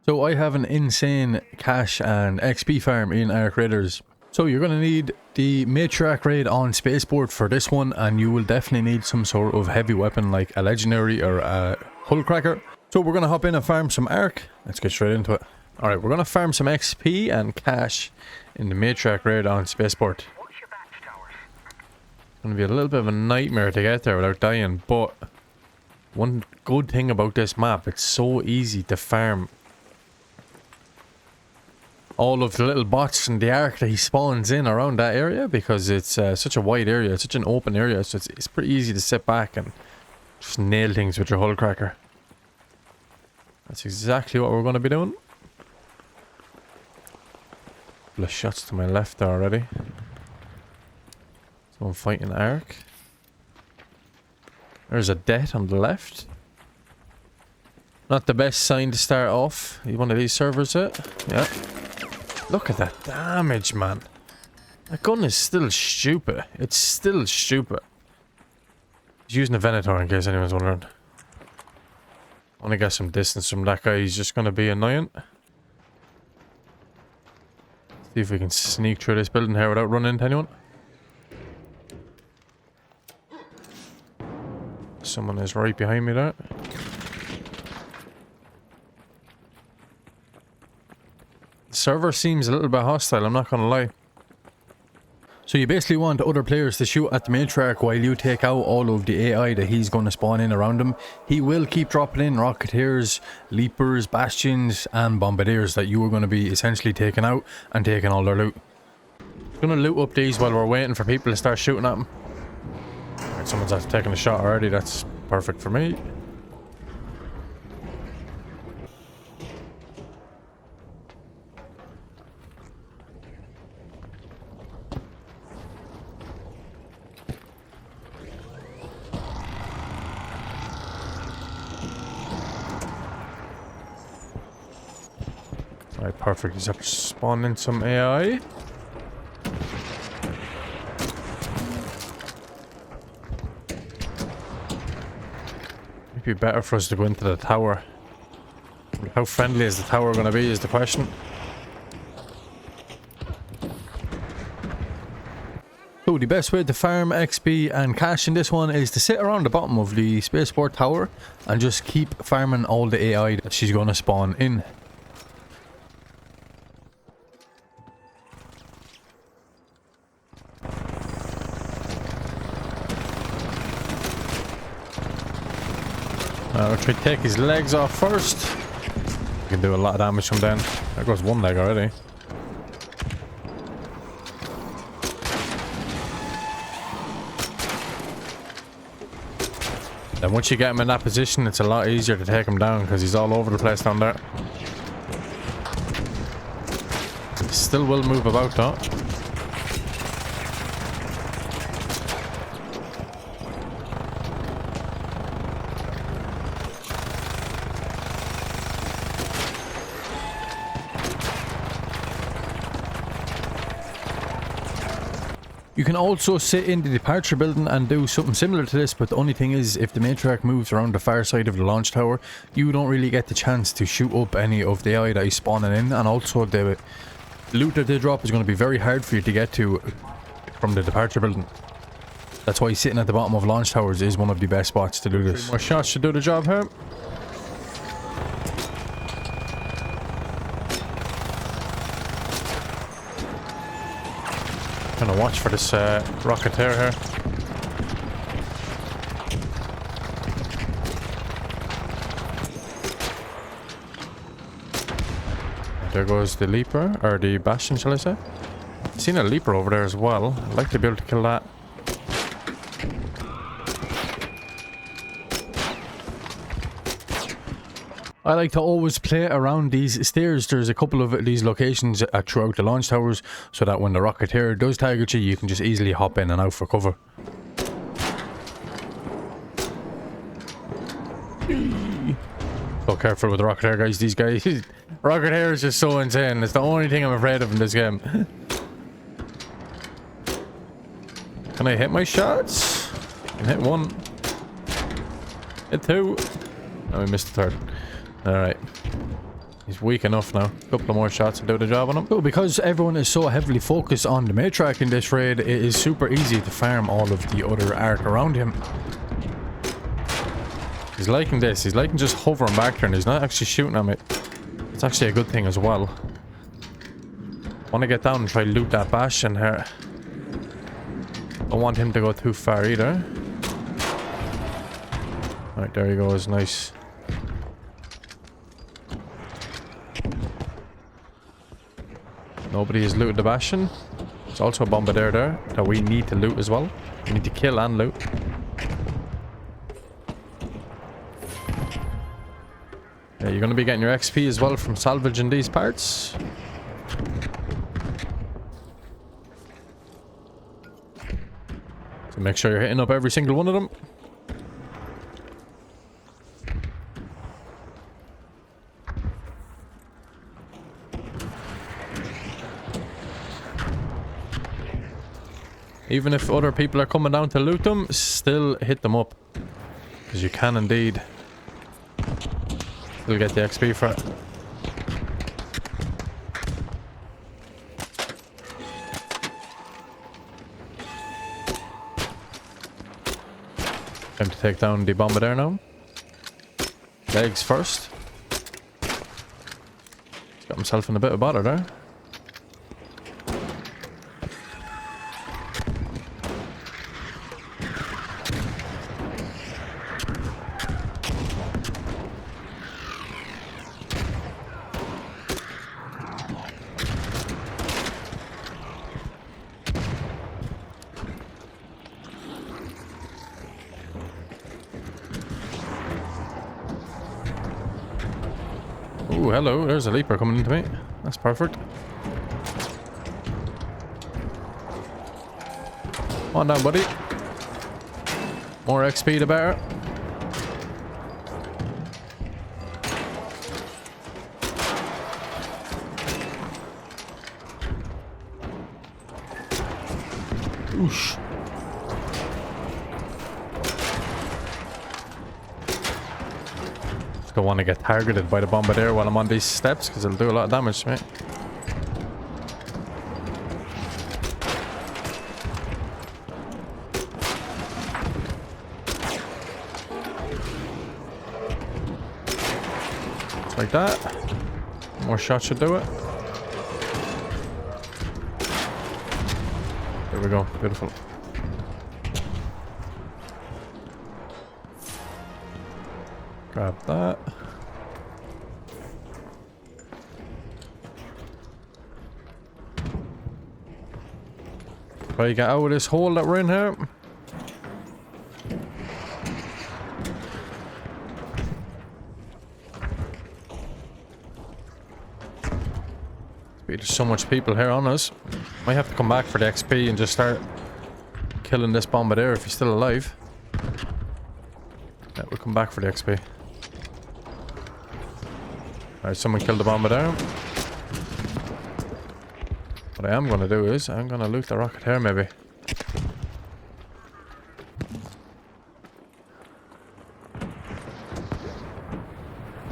So I have an insane cash and XP farm in Ark Raiders. So you're going to need the Matriarch raid on Spaceport for this one, and you will definitely need some sort of heavy weapon like a legendary or a hull cracker. So we're going to hop in and farm some Ark. Let's get straight into it. Alright, we're going to farm some XP and cash in the Matriarch raid on Spaceport. It's going to be a little bit of a nightmare to get there without dying, but one good thing about this map, it's so easy to farm all of the little bots in the Ark that he spawns in around that area, because it's such a wide area, it's such an open area, so it's pretty easy to sit back and just nail things with your hull cracker. That's exactly what we're going to be doing. Couple of shots to my left there already. Someone fighting Ark. There's a death on the left. Not the best sign to start off. One of these servers it. Yeah. Look at that damage, man. That gun is still stupid. It's still stupid. He's using a Venator in case anyone's wondering. I want to get some distance from that guy. He's just going to be annoying. See if we can sneak through this building here without running into anyone. Someone is right behind me there. The server seems a little bit hostile, I'm not gonna lie. So you basically want other players to shoot at the Matriarch while you take out all of the AI that he's going to spawn in around him. He will keep dropping in Rocketeers, Leapers, Bastions and Bombardiers that you are going to be essentially taking out and taking all their loot. I'm going to loot up these while we're waiting for people to start shooting at them. Alright, someone's after taking a shot already, that's perfect for me. Alright, perfect. He's up spawning some AI. It'd be better for us to go into the tower. How friendly is the tower going to be is the question. So the best way to farm XP and cash in this one is to sit around the bottom of the Spaceport tower and just keep farming all the AI that she's going to spawn in. We'll try to take his legs off first. We can do a lot of damage from then. There goes one leg already. Then once you get him in that position, it's a lot easier to take him down because he's all over the place down there. He still will move about though. You can also sit in the departure building and do something similar to this, but the only thing is if the Matriarch moves around the far side of the launch tower, you don't really get the chance to shoot up any of the AI that he's spawning in, and also the loot that they drop is going to be very hard for you to get to from the departure building. That's why sitting at the bottom of launch towers is one of the best spots to do this. 3 more shots to do the job here. Gonna watch for this Rocketeer here. There goes the Leaper, or the Bastion shall I say. I've seen a Leaper over there as well. I'd like to be able to kill that. I like to always play around these stairs. There's a couple of these locations throughout the launch towers, so that when the Rocketeer does target you, you can just easily hop in and out for cover. So careful with the Rocketeer, guys. These guys, Rocketeer is just so insane. It's the only thing I'm afraid of in this game. Can I hit my shots? I can hit one. Hit two. Oh, we missed the third. Alright. He's weak enough now. A couple of more shots to do the job on him. So because everyone is so heavily focused on the matriarch in this raid, it is super easy to farm all of the other arc around him. He's liking this. He's liking just hovering back there and he's not actually shooting at me. It's actually a good thing as well. I want to get down and try to loot that bastion here. Don't want him to go too far either. Right, there he goes. Nice. Nobody has looted the bastion. There's also a bombardier there that we need to loot as well. We need to kill and loot. Yeah, you're going to be getting your XP as well from salvaging these parts. So make sure you're hitting up every single one of them. Even if other people are coming down to loot them, still hit them up. Because you can indeed still get the XP for it. Time to take down the bombardier now. Legs first. He's got himself in a bit of bother there. Ooh, hello, there's a leaper coming into me. That's perfect. Come on down, buddy. More XP the better. Oosh. Don't want to get targeted by the bombardier while I'm on these steps because it'll do a lot of damage to me. Just like that. More shots should do it. There we go. Beautiful. Grab that. Try to get out of this hole that we're in here. There's so much people here on us. Might have to come back for the XP and just start killing this bombardier if he's still alive. Yeah, we'll come back for the XP. Alright, someone killed the bombardier. What I am going to do is, I'm going to loot the rocket here maybe.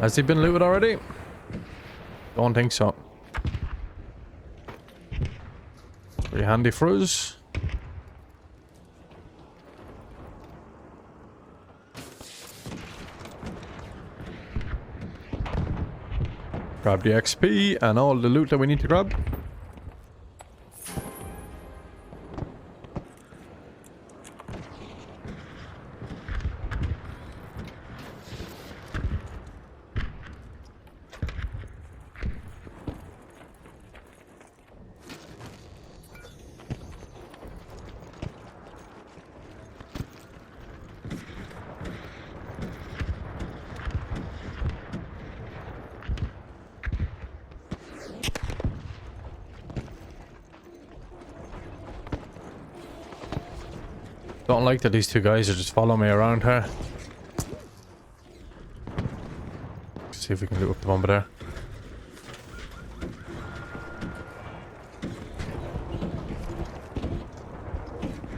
Has he been looted already? Don't think so. Pretty handy for us. Grab the XP and all the loot that we need to grab. Don't like that these two guys are just following me around here. Let's see if we can loot up the bombardier.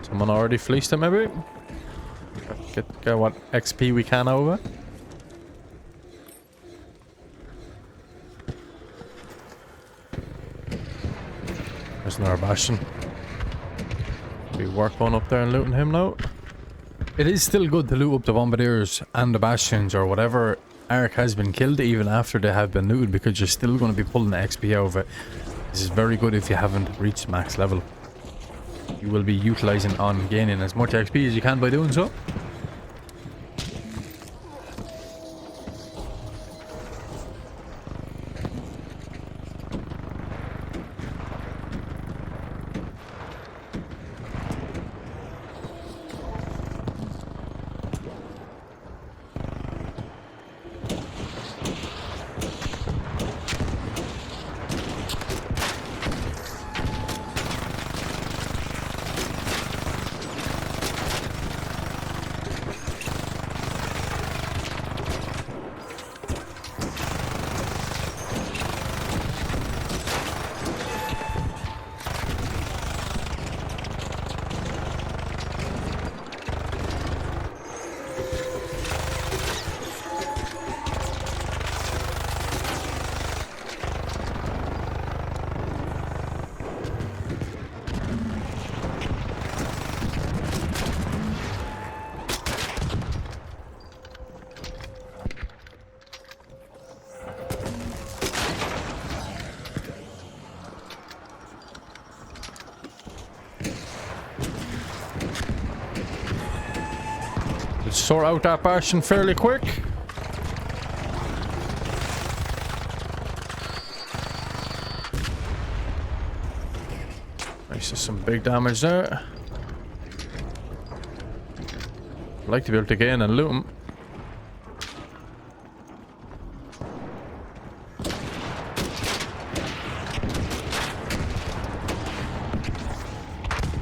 Someone already fleeced it maybe? Get what XP we can over. There's another bastion. We work on up there and looting him now. It is still good to loot up the bombardiers and the bastions or whatever arc has been killed even after they have been looted, because you're still going to be pulling the XP out of it. This is very good if you haven't reached max level. You will be utilizing on gaining as much XP as you can by doing so. Sort out that bastion fairly quick. Nice, there's some big damage there. I'd like to be able to get in and loot him.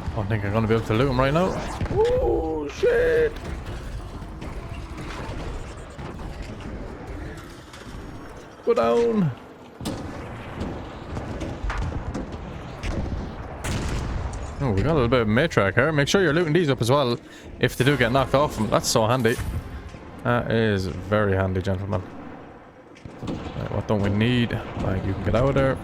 I don't think I'm gonna be able to loot him right now. Oh shit! Go down. Oh, we got a little bit of matriarch here. Make sure you're looting these up as well if they do get knocked off them. That's so handy. That is very handy, gentlemen. Right, what don't we need? Like, you can get out of there.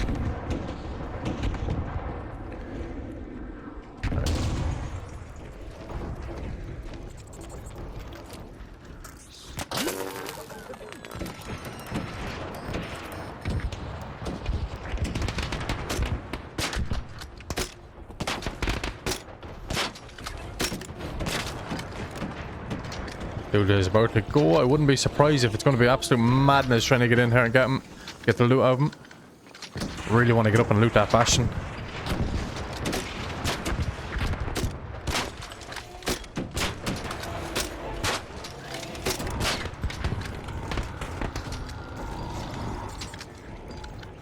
Dude is about to go. I wouldn't be surprised if it's going to be absolute madness trying to get in here and get him. Get the loot out of him. Really want to get up and loot that bastion.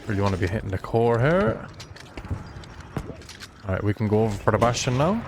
Really want to be hitting the core here. Alright, we can go over for the bastion now.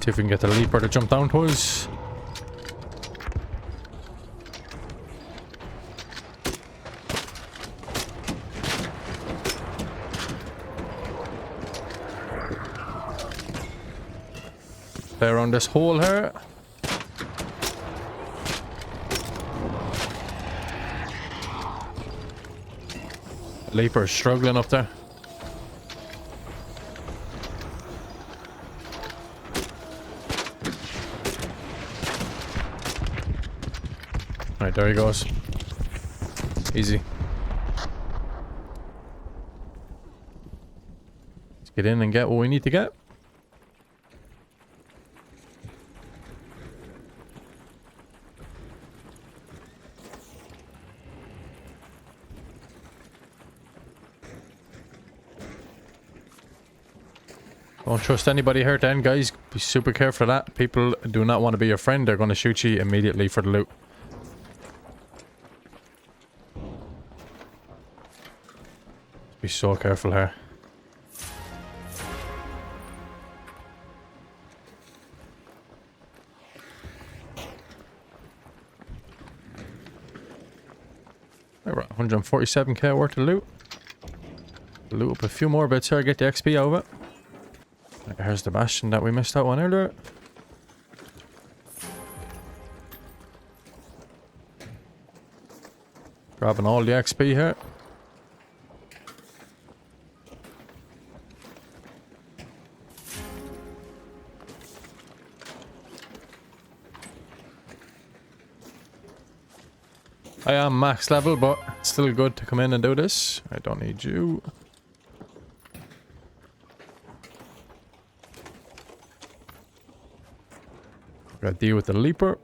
See if we can get the leaper to jump down to us. Play around this hole here. Leaper is struggling up there. Right, there he goes. Easy. Let's get in and get what we need to get. Don't trust anybody here then, guys. Be super careful of that. People do not want to be your friend. They're going to shoot you immediately for the loot. Be so careful here. We're at 147k worth of loot. Loot up a few more bits here, get the XP out of it. Here's the bastion that we missed out on earlier. Grabbing all the XP here. I am max level, but it's still good to come in and do this. I don't need you. Gotta deal with the leaper.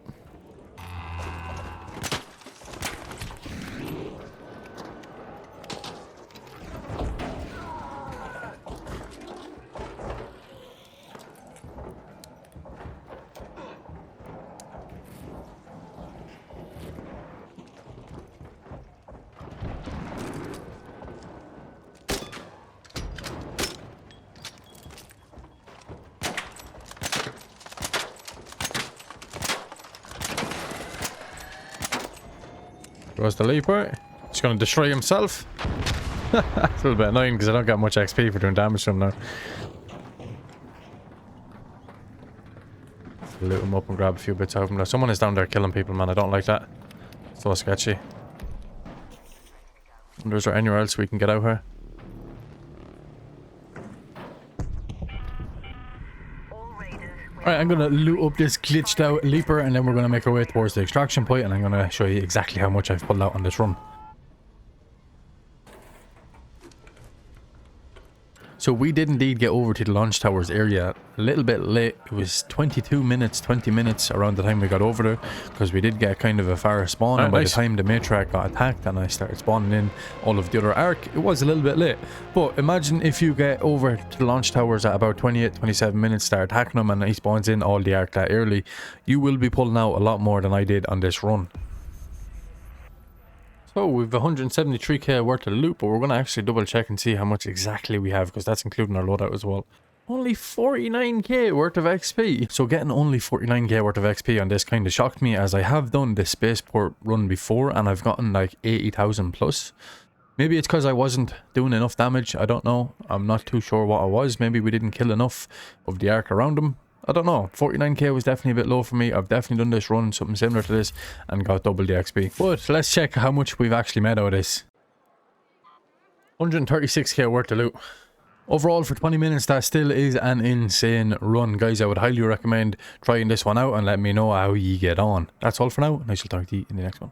Goes the leaper. He's going to destroy himself. It's a little bit annoying because I don't get much XP for doing damage to him now. Loot him up and grab a few bits out of him. Now someone is down there killing people, man. I don't like that. So sketchy. Wonder is there anywhere else we can get out here? Alright, I'm gonna loot up this glitched out leaper and then we're gonna make our way towards the extraction point and I'm gonna show you exactly how much I've pulled out on this run. So we did indeed get over to the launch towers area a little bit late. It was 20 minutes around the time we got over there because we did get kind of a far spawn and by the time the matriarch got attacked and I started spawning in all of the other arc, it was a little bit late. But imagine if you get over to the launch towers at about 27 minutes, start attacking them and he spawns in all the arc that early, you will be pulling out a lot more than I did on this run. So we've 173k worth of loot, but we're going to actually double check and see how much exactly we have because that's including our loadout as well. Only 49k worth of XP. So getting only 49k worth of XP on this kind of shocked me as I have done this spaceport run before and I've gotten like 80,000 plus. Maybe it's because I wasn't doing enough damage. I don't know. I'm not too sure what I was. Maybe we didn't kill enough of the arc around them. I don't know. 49k was definitely a bit low for me. I've definitely done this run, something similar to this, and got double the XP. But let's check how much we've actually made out of this. 136k worth of loot. Overall, for 20 minutes, that still is an insane run. Guys, I would highly recommend trying this one out and let me know how you get on. That's all for now, and I shall talk to you in the next one.